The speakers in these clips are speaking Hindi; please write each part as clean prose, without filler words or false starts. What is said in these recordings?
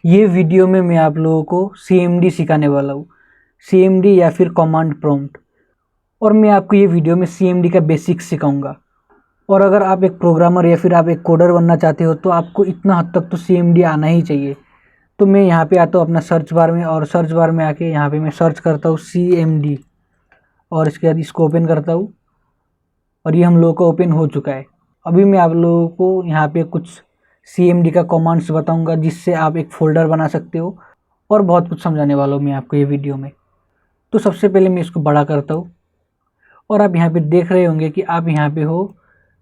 ये वीडियो में मैं आप लोगों को CMD सिखाने वाला हूँ, CMD या फिर कमांड प्रॉम्प्ट। और मैं आपको ये वीडियो में CMD का बेसिक्स सिखाऊंगा। और अगर आप एक प्रोग्रामर या फिर आप एक कोडर बनना चाहते हो तो आपको इतना हद तक तो CMD आना ही चाहिए। तो मैं यहाँ पे आता हूँ अपना सर्च बार में, और सर्च बार में आके यहाँ पे मैं सर्च करता हूँ CMD, और इसके बाद इसको ओपन करता हूँ, और ये हम लोगों को ओपन हो चुका है। अभी मैं आप लोगों को यहाँ पे कुछ CMD का कमांड्स बताऊंगा जिससे आप एक फोल्डर बना सकते हो, और बहुत कुछ समझाने वाला हूँ मैं आपको ये वीडियो में। तो सबसे पहले मैं इसको बड़ा करता हूँ, और आप यहाँ पे देख रहे होंगे कि आप यहाँ पे हो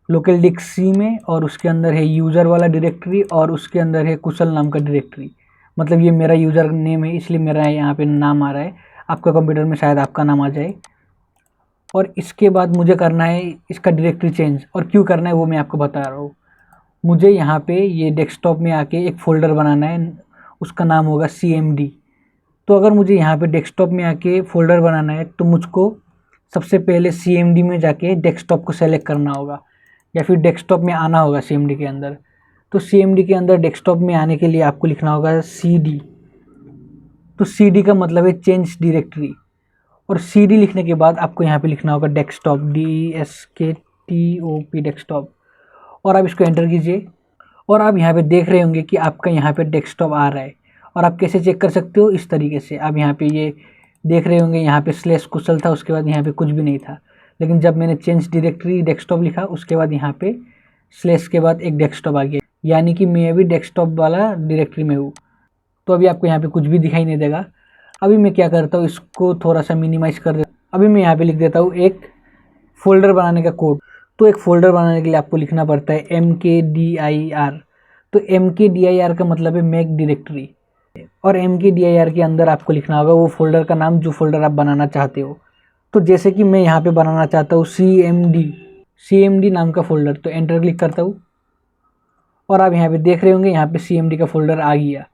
लोकल डिस्क सी में, और उसके अंदर है यूज़र वाला डायरेक्टरी, और उसके अंदर है कुशल नाम का डायरेक्टरी। मतलब ये मेरा यूज़र नेम है इसलिए मेरा यहाँ पे नाम आ रहा है, आपका कंप्यूटर में शायद आपका नाम आ जाए। और इसके बाद मुझे करना है इसका डायरेक्टरी चेंज, और क्यों करना है वो मैं आपको बता रहा हूँ। मुझे यहाँ पे ये डेस्कटॉप में आके एक फ़ोल्डर बनाना है, उसका नाम होगा CMD। तो अगर मुझे यहाँ पे डेस्कटॉप में आके फ़ोल्डर बनाना है तो मुझको सबसे पहले CMD में जाके डेस्कटॉप को सेलेक्ट करना होगा, या फिर डेस्कटॉप में आना होगा CMD के अंदर। तो CMD के अंदर डेस्कटॉप में आने के लिए आपको लिखना होगा CD। तो CD का मतलब है चेंज डायरेक्टरी, और CD लिखने के बाद आपको यहाँ पे लिखना होगा डेस्कटॉप, DESKTOP डेस्कटॉप, और आप इसको एंटर कीजिए। और आप यहाँ पे देख रहे होंगे कि आपका यहाँ पे डेस्कटॉप आ रहा है। और आप कैसे चेक कर सकते हो, इस तरीके से आप यहाँ पे ये देख रहे होंगे, यहाँ पे स्लैश कुशल था, उसके बाद यहाँ पे कुछ भी नहीं था। लेकिन जब मैंने चेंज डायरेक्टरी डेस्कटॉप लिखा उसके बाद यहाँ पे स्लैश के बाद एक डेस्कटॉप आ गया, यानी कि मैं अभी डेस्कटॉप वाला डायरेक्टरी में हूँ। तो अभी आपको यहाँ पे कुछ भी दिखाई नहीं देगा। अभी मैं क्या करता हूँ, इसको थोड़ा सा मिनिमाइज़ कर देता हूँ। अभी मैं यहाँ पे लिख देता हूँ एक फ़ोल्डर बनाने का कोड। तो एक फ़ोल्डर बनाने के लिए आपको लिखना पड़ता है MKDIR। तो MKDIR का मतलब है मेक डायरेक्टरी, और MKDIR के अंदर आपको लिखना होगा वो फ़ोल्डर का नाम जो फ़ोल्डर आप बनाना चाहते हो। तो जैसे कि मैं यहाँ पे बनाना चाहता हूँ CMD नाम का फ़ोल्डर, तो एंटर क्लिक करता हूँ, और आप यहाँ पे देख रहे होंगे यहाँ पे CMD का फ़ोल्डर आ गया।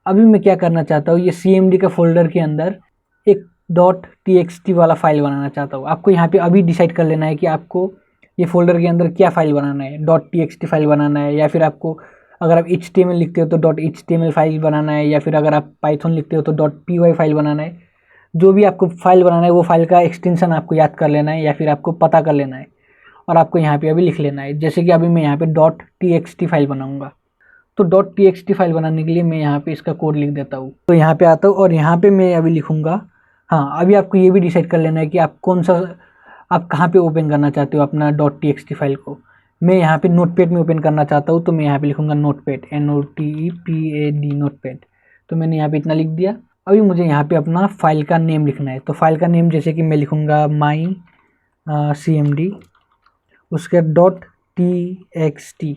अभी मैं क्या करना चाहता हूँ, ये CMD का फ़ोल्डर के अंदर एक .txt वाला फाइल बनाना चाहता हूँ। आपको यहाँ पे अभी डिसाइड कर लेना है कि आपको ये फ़ोल्डर के अंदर क्या फ़ाइल बनाना है, .txt फाइल बनाना है, या फिर आपको अगर आप HTML लिखते हो तो .html फाइल बनाना है, या फिर अगर आप पाइथन लिखते हो तो .py फाइल बनाना है। जो भी आपको फाइल बनाना है वो फाइल का एक्सटेंशन आपको याद कर लेना है, या फिर आपको पता कर लेना है, और आपको यहाँ पे अभी लिख लेना है। जैसे कि अभी मैं यहाँ पे .txt फाइल बनाऊँगा, तो .txt फाइल बनाने के लिए मैं यहाँ पे इसका कोड लिख देता हूँ। तो यहाँ पे आता हूँ, और यहाँ पे मैं अभी लिखूँगा। हाँ, अभी आपको ये भी डिसाइड कर लेना है कि आप कौन सा, आप कहाँ पे ओपन करना चाहते हो अपना .txt फाइल को। मैं यहाँ पे नोटपैड में ओपन करना चाहता हूँ, तो मैं यहाँ पे लिखूँगा नोटपैड, NOTEPAD नोटपैड। तो मैंने यहाँ पे इतना लिख दिया। अभी मुझे यहाँ पे अपना फाइल का नेम लिखना है। तो फाइल का नेम जैसे कि मैं लिखूँगा माई CMD, उसके .txt,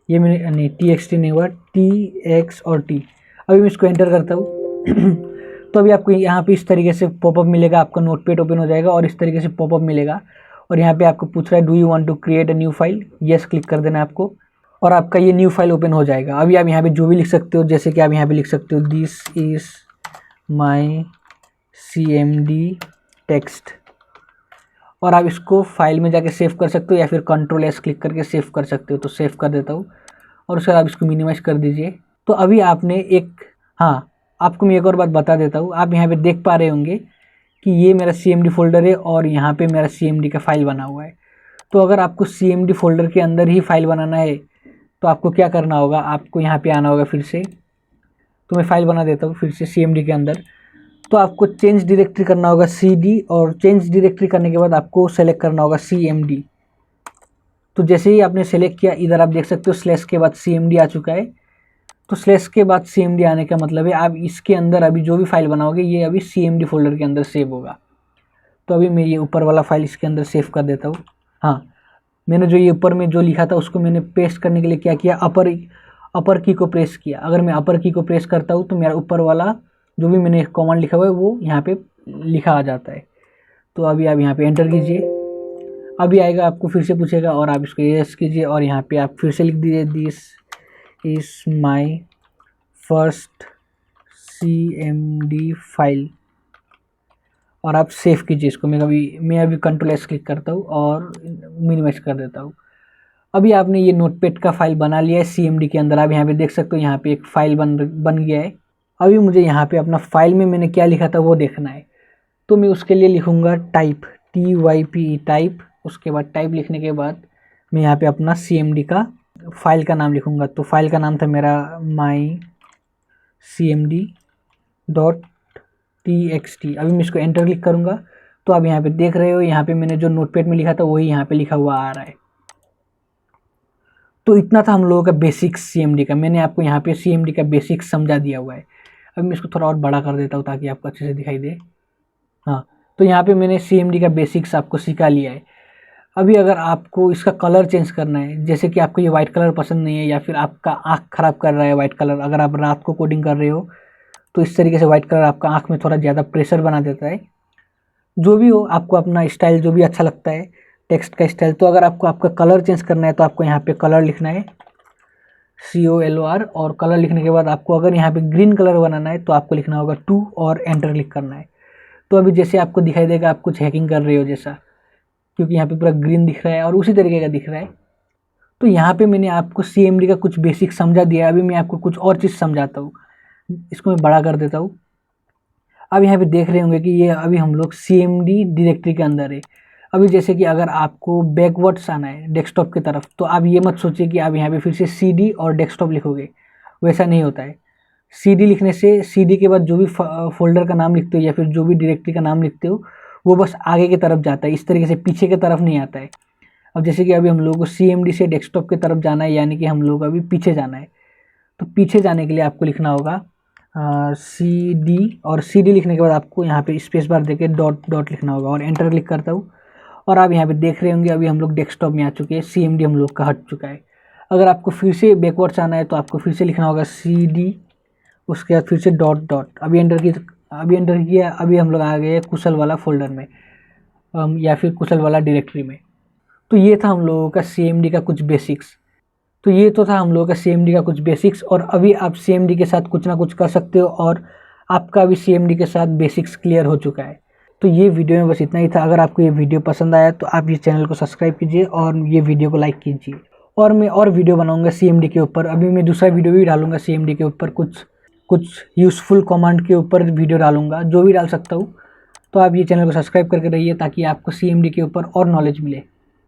ये मैंने नहीं, TXT नहीं हुआ, TX और T। अभी मैं इसको एंटर करता हूँ तो अभी आपको यहाँ पे इस तरीके से पॉपअप मिलेगा, आपका नोटपैड ओपन हो जाएगा और इस तरीके से पॉपअप मिलेगा। और यहाँ पे आपको पूछ रहा है do you want to create a new file, yes click कर देना है आपको, और आपका ये न्यू फाइल ओपन हो जाएगा। अभी आप यहाँ पे जो भी लिख सकते हो, जैसे कि आप यहाँ पे लिख सकते हो this is my CMD text, और आप इसको फाइल में जाके सेव कर सकते हो, या फिर Ctrl+S क्लिक करके सेव कर सकते हो। तो सेव कर देता हूँ, और उसके बाद आप इसको मिनिमाइज कर दीजिए। तो अभी आपने एक, हाँ, आपको मैं एक और बात बता देता हूँ। आप यहाँ पे देख पा रहे होंगे कि ये मेरा CMD फोल्डर है, और यहाँ पे मेरा CMD का फाइल बना हुआ है। तो अगर आपको CMD फोल्डर के अंदर ही फाइल बनाना है तो आपको क्या करना होगा, आपको यहाँ पे आना होगा फिर से। तो मैं फाइल बना देता हूँ फिर से CMD के अंदर। तो आपको चेंज डायरेक्टरी करना होगा CD, और चेंज डायरेक्टरी करने के बाद आपको सेलेक्ट करना होगा CMD। तो जैसे ही आपने सेलेक्ट किया, इधर आप देख सकते हो स्लैश के बाद CMD आ चुका है। तो स्लैश के बाद CMD आने का मतलब है आप इसके अंदर अभी जो भी फाइल बनाओगे ये अभी CMD फोल्डर के अंदर सेव होगा। तो अभी मैं ये ऊपर वाला फाइल इसके अंदर सेव कर देता हूँ। हाँ, मैंने जो ये ऊपर में जो लिखा था उसको मैंने पेस्ट करने के लिए क्या किया, अपर की को प्रेस किया। अगर मैं अपर की को प्रेस करता हूँ तो मेरा ऊपर वाला जो भी मैंने कमांड लिखा हुआ है वो यहाँ पे लिखा आ जाता है। तो अभी आप यहाँ पे एंटर कीजिए, अभी आएगा, आपको फिर से पूछेगा और आप इसको यस कीजिए, और यहाँ पे आप फिर से लिख दीजिए this is my first CMD file, और आप सेव कीजिए इसको। मैं अभी Ctrl+S क्लिक करता हूँ और मिनिमाइज कर देता हूँ। अभी आपने ये नोटपैड का फाइल बना लिया है CMD के अंदर। आप यहाँ पे देख सकते हो, यहाँ पे एक फाइल बन गया है। अभी मुझे यहाँ पे अपना फाइल में मैंने क्या लिखा था वो देखना है, तो मैं उसके लिए लिखूँगा टाइप, TYPE टाइप। उसके बाद टाइप लिखने के बाद मैं यहाँ पे अपना CMD का फाइल का नाम लिखूँगा। तो फाइल का नाम था मेरा mycmd.txt। अभी मैं इसको एंटर क्लिक करूँगा तो आप यहाँ पे देख रहे हो, यहाँ पे मैंने जो नोटपैड में लिखा था वही यहाँ पे लिखा हुआ आ रहा है। तो इतना था हम लोगों का बेसिक्स CMD का। मैंने आपको यहाँ पे CMD का बेसिक्स समझा दिया हुआ है। अब मैं इसको थोड़ा और बड़ा कर देता हूँ ताकि आपको अच्छे से दिखाई दे। हाँ, तो यहाँ पे मैंने CMD का बेसिक्स आपको सिखा लिया है। अभी अगर आपको इसका कलर चेंज करना है, जैसे कि आपको ये वाइट कलर पसंद नहीं है या फिर आपका आँख ख़राब कर रहा है वाइट कलर, अगर आप रात को कोडिंग कर रहे हो तो इस तरीके से वाइट कलर आपका आँख में थोड़ा ज़्यादा प्रेशर बना देता है। जो भी हो, आपको अपना स्टाइल जो भी अच्छा लगता है, टेक्स्ट का स्टाइल। तो अगर आपको आपका कलर चेंज करना है तो आपको यहाँ पे कलर लिखना है COLOR, और कलर लिखने के बाद आपको अगर यहाँ पे ग्रीन कलर बनाना है तो आपको लिखना होगा 2 और एंटर क्लिक करना है। तो अभी जैसे आपको दिखाई देगा आप कुछ हैकिंग कर रहे हो जैसा, क्योंकि यहाँ पे पूरा ग्रीन दिख रहा है और उसी तरीके का दिख रहा है। तो यहाँ पे मैंने आपको CMD का कुछ बेसिक समझा दिया है। अभी मैं आपको कुछ और चीज़ समझाता हूँ। इसको मैं बड़ा कर देता हूँ। अब यहाँ पे देख रहे होंगे कि ये अभी हम लोग CMD डायरेक्टरी के अंदर है। अभी जैसे कि अगर आपको बैकवर्ड्स आना है डेस्कटॉप की तरफ, तो आप ये मत सोचिए कि आप यहाँ पे फिर से CD और डेस्कटॉप लिखोगे, वैसा नहीं होता है। CD लिखने से CD के बाद जो भी फोल्डर का नाम लिखते हो या फिर जो भी डायरेक्टरी का नाम लिखते हो वो बस आगे की तरफ जाता है, इस तरीके से पीछे की तरफ नहीं आता है। अब जैसे कि अभी हम लोगों को CMD से डेस्कटॉप की तरफ जाना है, यानी कि हम लोग अभी पीछे जाना है। तो पीछे जाने के लिए आपको लिखना होगा CD, और CD लिखने के बाद आपको यहाँ पे स्पेस बार देके डॉट डॉट लिखना होगा और एंटर क्लिक करता हूँ। और आप यहाँ पे देख रहे होंगे अभी हम लोग डेस्कटॉप में आ चुके हैं, CMD हम लोग का हट चुका है। अगर आपको फिर से बैकवर्ड्स आना है तो आपको फिर से लिखना होगा CD, उसके बाद फिर से डॉट डॉट। अभी एंटर किया, अभी हम लोग आ गए कुशल वाला फोल्डर में या फिर कुशल वाला डायरेक्टरी में। तो ये था हम लोगों का CMD का कुछ बेसिक्स। और अभी आप CMD के साथ कुछ ना कुछ कर सकते हो और आपका भी CMD के साथ बेसिक्स क्लियर हो चुका है। तो ये वीडियो में बस इतना ही था। अगर आपको ये वीडियो पसंद आया तो आप ये चैनल को सब्सक्राइब कीजिए और ये वीडियो को लाइक कीजिए। और मैं और वीडियो बनाऊंगा CMD के ऊपर। अभी मैं दूसरा वीडियो भी डालूंगा CMD के ऊपर, कुछ यूज़फुल कमांड के ऊपर वीडियो डालूंगा, जो भी डाल सकता हूँ। तो आप ये चैनल को सब्सक्राइब करके रहिए ताकि आपको CMD के ऊपर और नॉलेज मिले।